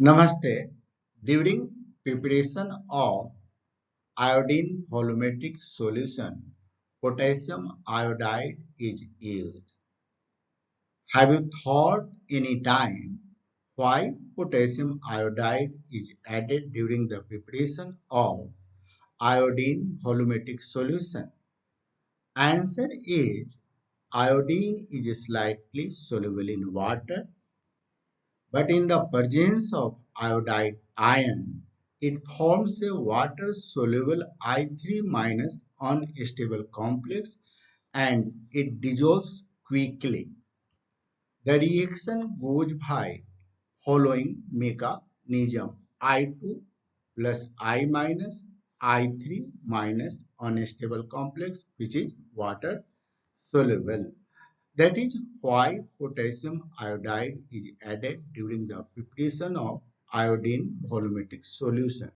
Namaste. During preparation of iodine volumetric solution, potassium iodide is used. Have you thought any time why potassium iodide is added during the preparation of iodine volumetric solution? Answer is iodine is slightly soluble in water, but in the presence of iodide ion, it forms a water-soluble I3 minus unstable complex and it dissolves quickly. The reaction goes by following mechanism I2 plus I minus I3 minus unstable complex which is water soluble. That is why potassium iodide is added during the preparation of iodine volumetric solution.